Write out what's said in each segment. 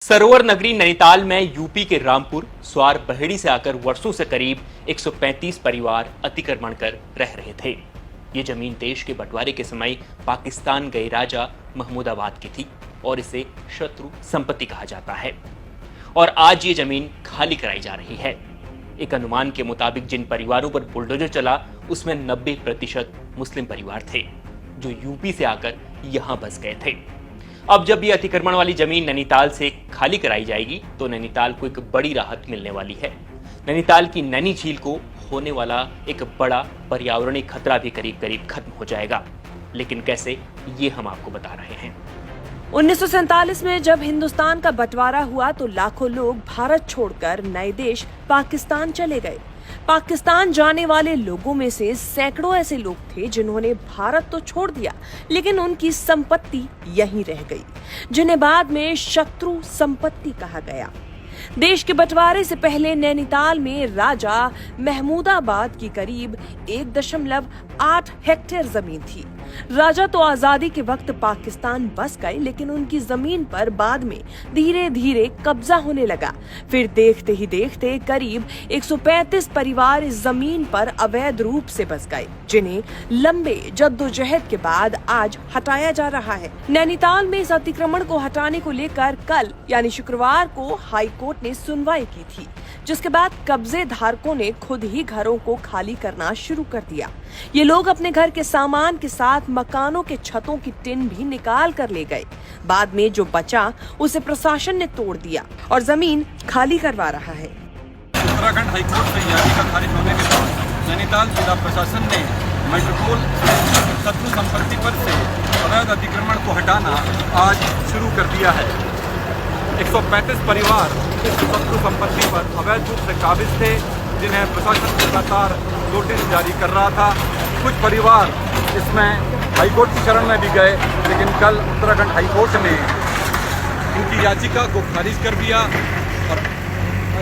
सरोवर नगरी नैनीताल में यूपी के रामपुर स्वार बहेड़ी से आकर वर्षों से करीब 135 परिवार अतिक्रमण कर रह रहे थे। ये जमीन देश के बंटवारे के समय पाकिस्तान गए राजा महमूदाबाद की थी और इसे शत्रु संपत्ति कहा जाता है और आज ये जमीन खाली कराई जा रही है। एक अनुमान के मुताबिक जिन परिवारों पर बुलडोजर चला उसमें 90% मुस्लिम परिवार थे जो यूपी से आकर यहां बस गए थे। अब जब ये अतिक्रमण वाली जमीन नैनीताल से खाली कराई जाएगी तो नैनीताल को एक बड़ी राहत मिलने वाली है। नैनीताल की नैनी झील को होने वाला एक बड़ा पर्यावरणीय खतरा भी करीब करीब खत्म हो जाएगा। लेकिन कैसे, ये हम आपको बता रहे हैं। 1947 में जब हिंदुस्तान का बंटवारा हुआ तो लाखों लोग भारत छोड़कर नए देश पाकिस्तान चले गए। पाकिस्तान जाने वाले लोगों में से सैकड़ों ऐसे लोग थे जिन्होंने भारत तो छोड़ दिया लेकिन उनकी संपत्ति यहीं रह गई, जिन्हें बाद में शत्रु संपत्ति कहा गया। देश के बंटवारे से पहले नैनीताल में राजा महमूदाबाद की करीब 1.8 हेक्टेयर जमीन थी। राजा तो आजादी के वक्त पाकिस्तान बस गए लेकिन उनकी जमीन पर बाद में धीरे धीरे कब्जा होने लगा। फिर देखते ही देखते करीब 135 परिवार इस जमीन पर अवैध रूप से बस गए, जिन्हें लंबे जद्दोजहद के बाद आज हटाया जा रहा है। नैनीताल में इस अतिक्रमण को हटाने को लेकर कल यानी शुक्रवार को हाई कोर्ट ने सुनवाई की थी, जिसके बाद कब्जे धारकों ने खुद ही घरों को खाली करना शुरू कर दिया। ये लोग अपने घर के सामान के साथ मकानों के छतों की टिन भी निकाल कर ले गए। बाद में जो बचा उसे प्रशासन ने तोड़ दिया और जमीन खाली करवा रहा है। उत्तराखंड हाईकोर्ट से याचिका खारिज होने के बाद नैनीताल जिला प्रशासन ने मेट्रोपोल शत्रु संपत्ति पर से अवैध अतिक्रमण को हटाना आज शुरू कर दिया है। 135 परिवार इस शत्रु संपत्ति पर अवैध रूप से काबिज थे, जिन्हें प्रशासन लगातार नोटिस जारी कर रहा था। कुछ परिवार इसमें हाईकोर्ट की शरण में भी गए, लेकिन कल उत्तराखंड हाईकोर्ट ने इनकी याचिका को खारिज कर दिया और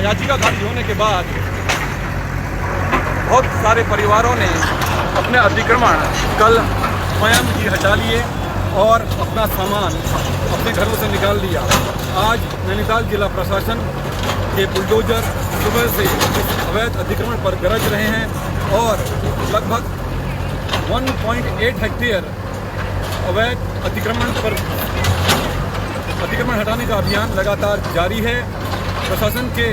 याचिका खारिज होने के बाद बहुत सारे परिवारों ने अपने अतिक्रमण कल स्वयं ही हटा लिए और अपना सामान अपने घरों से निकाल लिया। आज नैनीताल जिला प्रशासन के बुलडोजर सुबह से इस अवैध अतिक्रमण पर गरज रहे हैं और लगभग 1.8 हेक्टेयर अवैध अतिक्रमण हटाने का अभियान लगातार जारी है। प्रशासन के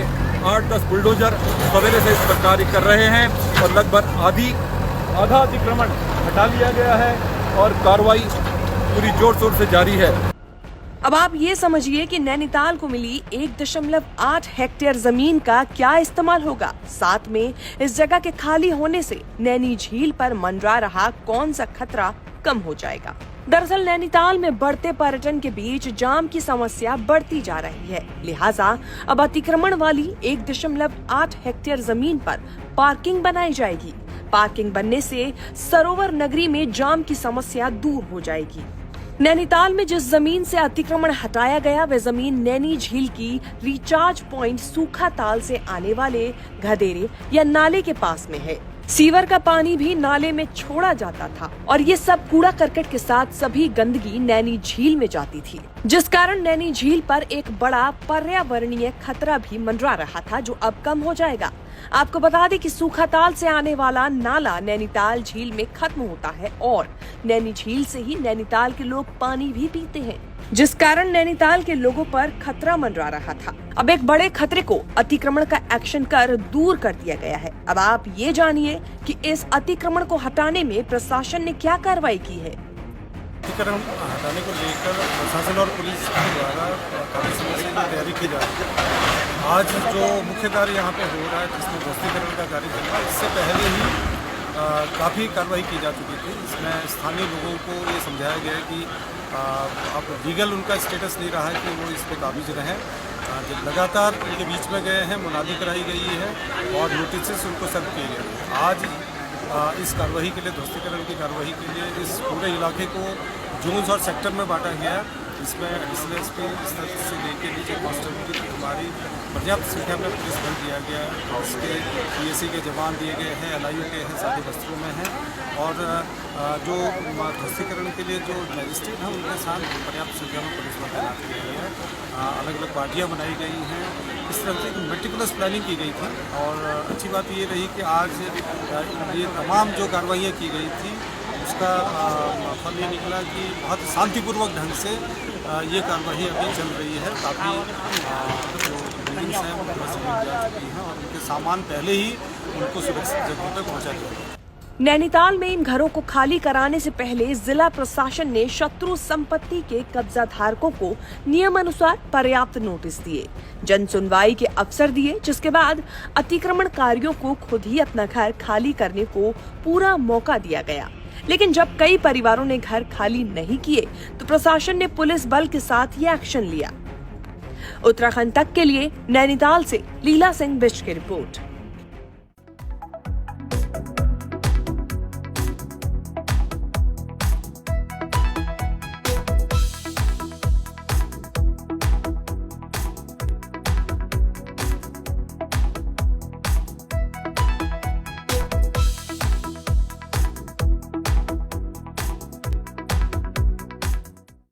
8-10 बुलडोजर सवेरे से इस पर कार्य कर रहे हैं और लगभग आधा अतिक्रमण हटा लिया गया है और कार्रवाई पूरी जोर शोर से जारी है। अब आप ये समझिए कि नैनीताल को मिली 1.8 हेक्टेयर जमीन का क्या इस्तेमाल होगा। साथ में इस जगह के खाली होने से नैनी झील पर मंडरा रहा कौन सा खतरा कम हो जाएगा। दरअसल नैनीताल में बढ़ते पर्यटन के बीच जाम की समस्या बढ़ती जा रही है, लिहाजा अब अतिक्रमण वाली 1.8 हेक्टेयर जमीन पर पार्किंग बनाई जाएगी। पार्किंग बनने से सरोवर नगरी में जाम की समस्या दूर हो जाएगी। नैनीताल में जिस जमीन से अतिक्रमण हटाया गया वह जमीन नैनी झील की रिचार्ज पॉइंट सूखा ताल से आने वाले गधेरे या नाले के पास में है। सीवर का पानी भी नाले में छोड़ा जाता था और ये सब कूड़ा करकट के साथ सभी गंदगी नैनी झील में जाती थी, जिस कारण नैनी झील पर एक बड़ा पर्यावरणीय खतरा भी मंडरा रहा था, जो अब कम हो जाएगा। आपको बता दें कि सूखा ताल से आने वाला नाला नैनीताल झील में खत्म होता है और नैनी झील से ही नैनीताल के लोग पानी भी पीते हैं, जिस कारण नैनीताल के लोगों पर खतरा मंडरा रहा था। अब एक बड़े खतरे को अतिक्रमण का एक्शन कर दूर कर दिया गया है। अब आप ये जानिए कि इस अतिक्रमण को हटाने में प्रशासन ने क्या कार्रवाई की है। अतिक्रमण हटाने को लेकर प्रशासन और पुलिस के द्वारा काफी समय से तैयारी की जा रही है। आज जो मुख्य कार्य यहाँ पे हो रहा है, जिसमें ध्वस्तीकरण का कार्य चल रहा है, इससे पहले ही काफ़ी कार्रवाई की जा चुकी थी। इसमें स्थानीय लोगों को ये समझाया गया है कि अब लीगल उनका स्टेटस नहीं रहा है कि वो इस पर काबिज रहें। लगातार उनके बीच में गए हैं, मुनादी कराई गई है और नोटिस उनको सर्व किए गए। आज इस कार्रवाई के लिए, ध्वस्तीकरण की कार्रवाई के लिए इस पूरे इलाके को जोन्स और सेक्टर में बांटा गया है। इसमें एडिशनल एसपी स्तर से लेकर नीचे कांस्टेबल की हमारी पर्याप्त संख्या में पुलिस बल दिया गया है। इसके पीएसी के जवान दिए गए हैं, एलआईयू के हैं, सादे वस्त्रों में हैं और जो ध्वस्तीकरण के लिए जो मजिस्ट्रेट हैं उनके साथ पर्याप्त संख्या में पुलिस बल तैनात की गई है। अलग अलग पार्टियाँ बनाई गई हैं। इस तरह से मेटिकुलस प्लानिंग की गई थी और अच्छी बात ये रही कि आज ये तमाम जो कार्रवाइयाँ की गई थी उसका फल ये निकला कि बहुत शांतिपूर्वक ढंग से ये कार्रवाई अभी चल रही है। काफ़ी जो बिल्डिंग्स हैं वो ध्वस्त जा चुकी हैं और उनके सामान पहले ही उनको सुरक्षित जगहों पर पहुँचा दिया गया। नैनीताल में इन घरों को खाली कराने से पहले जिला प्रशासन ने शत्रु संपत्ति के कब्जा धारकों को नियमानुसार पर्याप्त नोटिस दिए, जन सुनवाई के अवसर दिए, जिसके बाद अतिक्रमणकारियों को खुद ही अपना घर खाली करने को पूरा मौका दिया गया। लेकिन जब कई परिवारों ने घर खाली नहीं किए तो प्रशासन ने पुलिस बल के साथ ये एक्शन लिया। उत्तराखंड तक के लिए नैनीताल से लीला सिंह बिष्ट की रिपोर्ट।